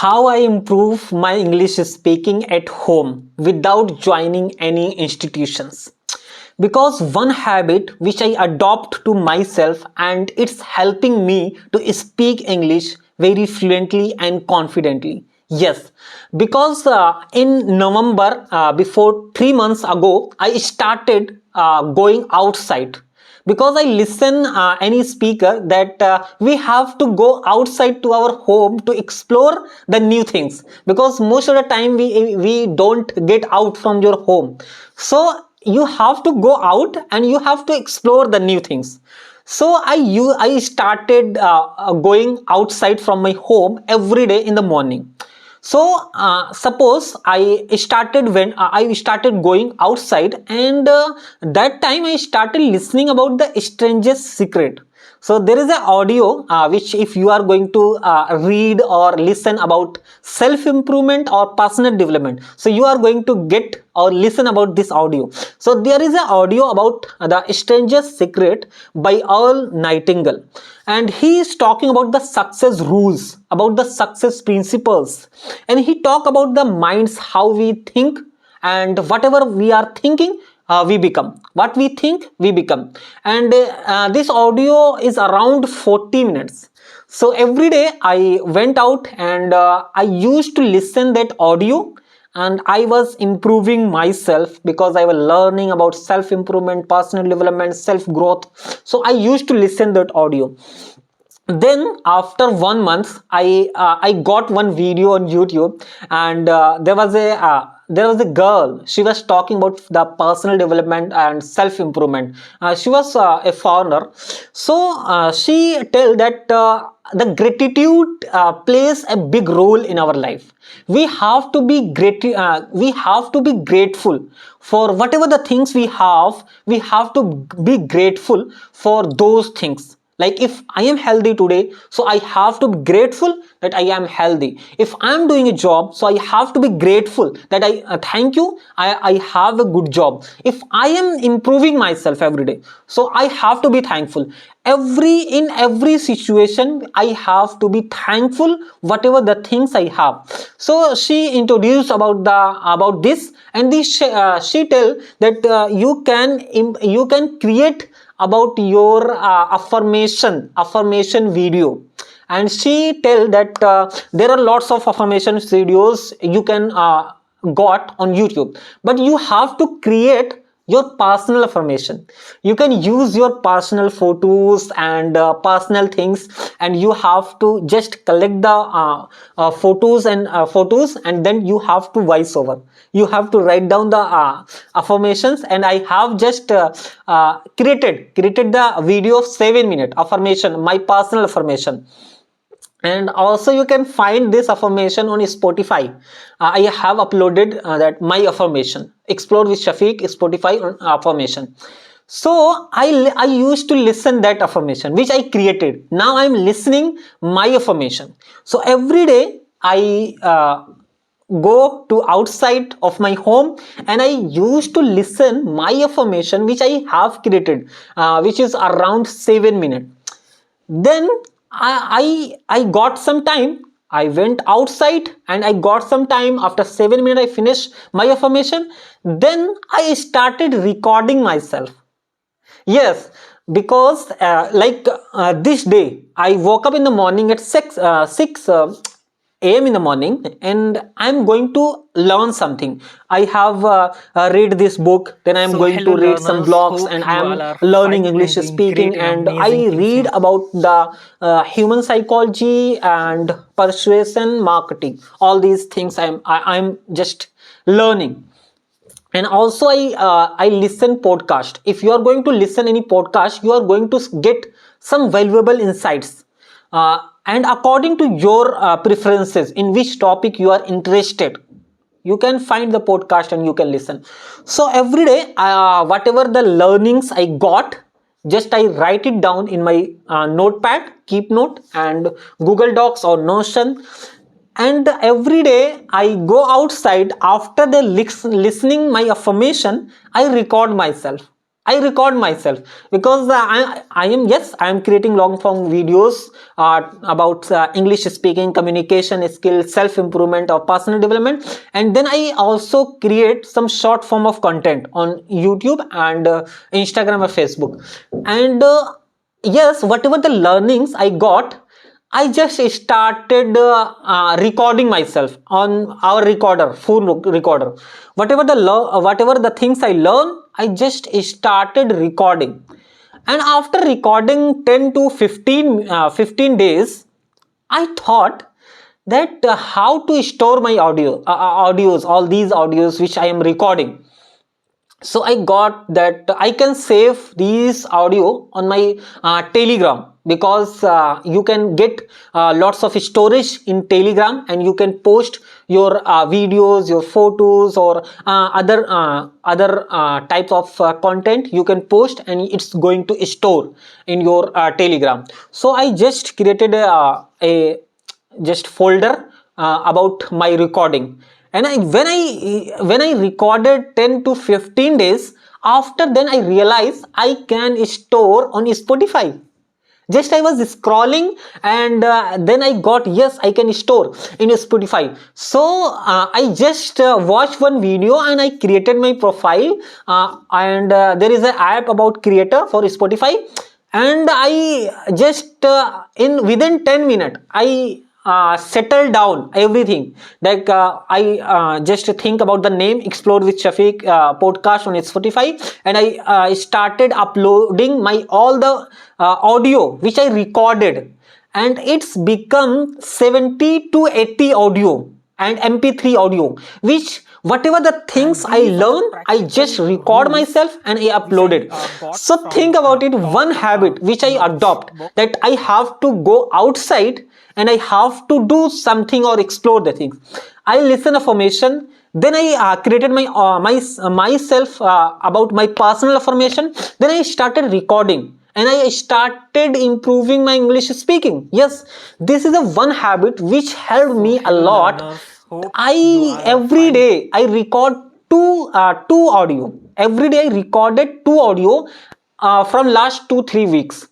how I improve my English speaking at home without joining any institutions. Because one habit which I adopt to myself and it's helping me to speak English very fluently and confidently. Yes, because in November, before 3 months ago, I started going outside because I listen any speaker that we have to go outside to our home to explore the new things, because most of the time we don't get out from your home. So you have to go out and you have to explore the new things. So I started going outside from my home every day in the morning. So suppose I started going outside, and that time I started listening about the strangest secret. So there is an audio which, if you are going to read or listen about self improvement or personal development, so you are going to get or listen about this audio. So there is an audio about the strangest secret by Earl Nightingale, and he is talking about the success rules, about the success principles, and he talk about the minds, how we think, and whatever we are thinking, we become what we think, we become. And this audio is around 40 minutes. So every day I went out and I used to listen that audio, and I was improving myself because I was learning about self improvement, personal development, self growth. So I used to listen that audio. Then after 1 month, I got one video on YouTube, and there was a girl. She was talking about the personal development and self improvement. She was a foreigner. So she tell that the gratitude plays a big role in our life. We have to be we have to be grateful for whatever the things we have. We have to be grateful for those things. Like, if I am healthy today, so I have to be grateful that I am healthy. If I am doing a job, so I have to be grateful that thank you, I have a good job. If I am improving myself every day, so I have to be thankful. In every situation, I have to be thankful whatever the things I have. So she introduced about this, and she tell that you can create about your affirmation video. And she tell that there are lots of affirmation videos you can got on YouTube, but you have to create your personal affirmation. You can use your personal photos and personal things, and you have to just collect the photos, and then you have to voice over. You have to write down the affirmations, and I have just created the video of 7 minute affirmation, my personal affirmation. And also you can find this affirmation on Spotify. I have uploaded that my affirmation, explore with Shafeeq, Spotify affirmation. So I used to listen that affirmation which I created. Now I'm listening my affirmation. So every day I go to outside of my home, and I used to listen my affirmation which I have created, which is around 7 minutes. Then I got some time. I went outside and I got some time. After 7 minutes, I finished my affirmation. Then I started recording myself. Yes, because this day I woke up in the morning at 6 a.m. in the morning, and I'm going to learn something. I have read this book, then I'm going to hello read some learners, blogs, hope and you all I'm are learning fine English and doing speaking, great and and I amazing things read in about the human psychology and persuasion marketing. All these things I'm just learning. And also I listen podcast. If you are going to listen any podcast, you are going to get some valuable insights, and according to your preferences, in which topic you are interested, you can find the podcast and you can listen. So every day, whatever the learnings I got, just I write it down in my notepad, keep note, and Google Docs or Notion. And every day I go outside. After the listening my affirmation, I record myself. I record myself because I am, yes, I am creating long form videos about English speaking, communication skills, self improvement or personal development, and then I also create some short form of content on YouTube and Instagram or Facebook. And yes, whatever the learnings I got, I just started recording myself on our recorder, phone recorder. Whatever the things I learn, I just started recording. And after recording 10 to 15 days, I thought that how to store my audios, all these audios which I am recording. So I got that I can save these audio on my Telegram, because you can get lots of storage in Telegram, and you can post your videos, your photos, or other types of content you can post, and it's going to store in your Telegram. So I just created a just folder about my recording. And when I recorded 10 to 15 days, after then I realized I can store on Spotify. Just I was scrolling, and then I got, yes, I can store in Spotify. So I just watched one video and I created my profile, and there is an app about creator for Spotify, and I just in within 10 minutes I settle down everything. Like I just think about the name Explore with Shafeeq podcast on Spotify, and I started uploading my all the audio which I recorded, and it's become 70 to 80 audio and MP3 audio, which whatever the things I learn, I just record myself and I upload it. So think about it, one habit which I adopt, that I have to go outside and I have to do something or explore the things. I listen affirmation, then I created myself about my personal affirmation, then I started recording and I started improving my English speaking. Yes, this is a one habit which helped me a lot. I every day I record two audio. Every day I recorded two audio from last 2-3 weeks,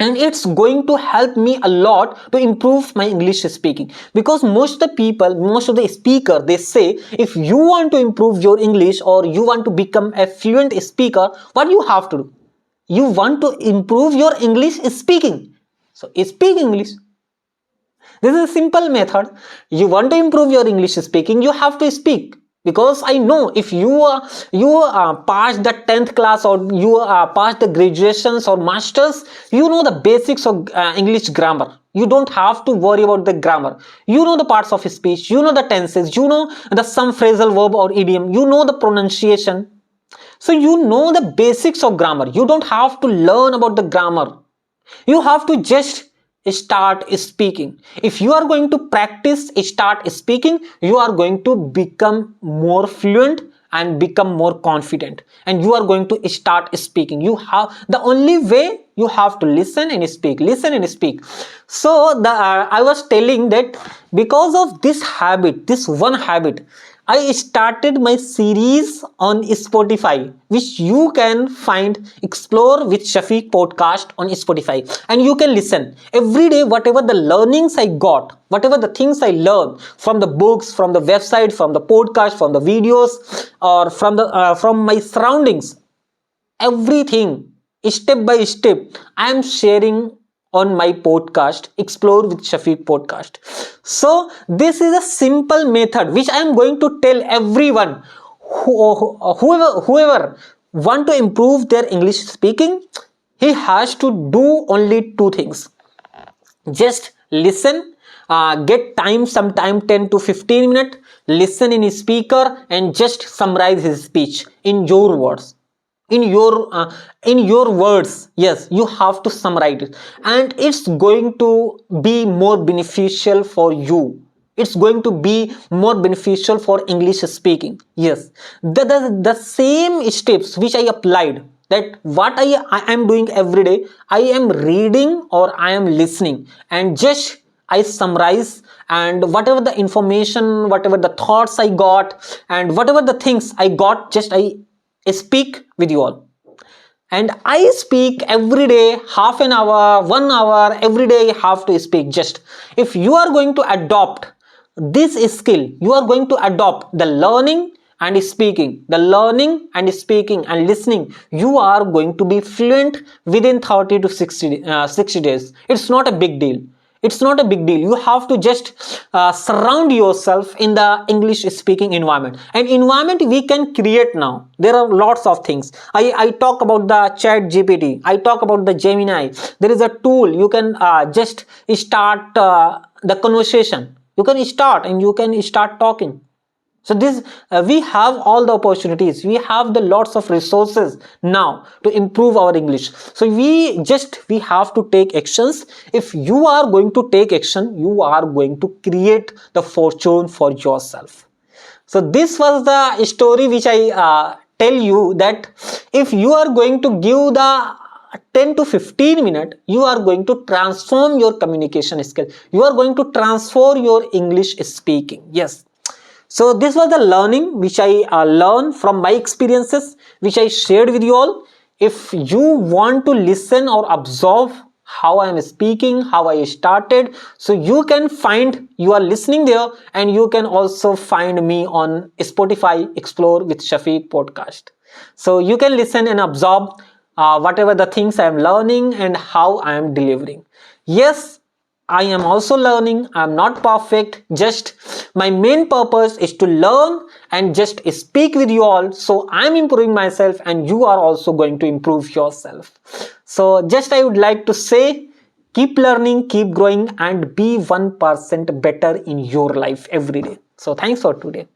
and it's going to help me a lot to improve my English speaking. Because most of the speaker, they say, if you want to improve your English or you want to become a fluent speaker, what you have to do? You want to improve your English speaking, so speak English. This is a simple method. You want to improve your English speaking, you have to speak. Because I know, if you pass the 10th class, or you pass the graduations or masters, you know the basics of English grammar. You don't have to worry about the grammar. You know the parts of speech, you know the tenses, you know the some phrasal verb or idiom, you know the pronunciation. So you know the basics of grammar. You don't have to learn about the grammar. You have to just start speaking. If you are going to practice, start speaking, you are going to become more fluent and become more confident, and you are going to start speaking. You have the only way, you have to listen and speak, listen and speak. So I was telling that because of this habit, this one habit, I started my series on Spotify, which you can find Explore with Shafeeq podcast on Spotify, and you can listen every day. Whatever the learnings I got, whatever the things I learned from the books, from the website, from the podcast, from the videos, or from my surroundings, everything step by step I am sharing on my podcast, Explore with Shafeeq podcast. So this is a simple method which I am going to tell everyone whoever want to improve their English speaking. He has to do only two things. Just listen, get time, sometime 10 to 15 minutes, listen in his speaker and just summarize his speech in your words, in your words. Yes, you have to summarize it, and it's going to be more beneficial for you. It's going to be more beneficial for English speaking. Yes, the same steps which I applied, that what I am doing every day, I am reading or I am listening, and just I summarize, and whatever the information, whatever the thoughts I got, and whatever the things I got, just I speak with you all. and I speak every day half an hour, 1 hour every day. I have to speak. Just if you are going to adopt this skill, you are going to adopt the learning and speaking, the learning and speaking and listening. You are going to be fluent within 30 to 60 days. It's not a big deal. It's not a big deal. You have to just surround yourself in the English speaking environment. And environment we can create now. There are lots of things. I talk about the chat GPT. I talk about the Gemini. There is a tool. You can just start the conversation. You can start and you can start talking. So this we have all the opportunities, we have the lots of resources now to improve our English. So we have to take actions. If you are going to take action, you are going to create the fortune for yourself. So this was the story which I tell you, that if you are going to give the 10 to 15 minutes, you are going to transform your communication skill, you are going to transform your English speaking. Yes. So this was the learning which I learned from my experiences, which I shared with you all. If you want to listen or observe how I am speaking, how I started, so you can find, you are listening there, and you can also find me on Spotify Explore with Shafeeq podcast. So you can listen and observe whatever the things I am learning and how I am delivering. Yes, I am also learning. I am not perfect. Just my main purpose is to learn and just speak with you all. So I am improving myself and you are also going to improve yourself. So just I would like to say, keep learning, keep growing, and be 1% better in your life every day. So thanks for today.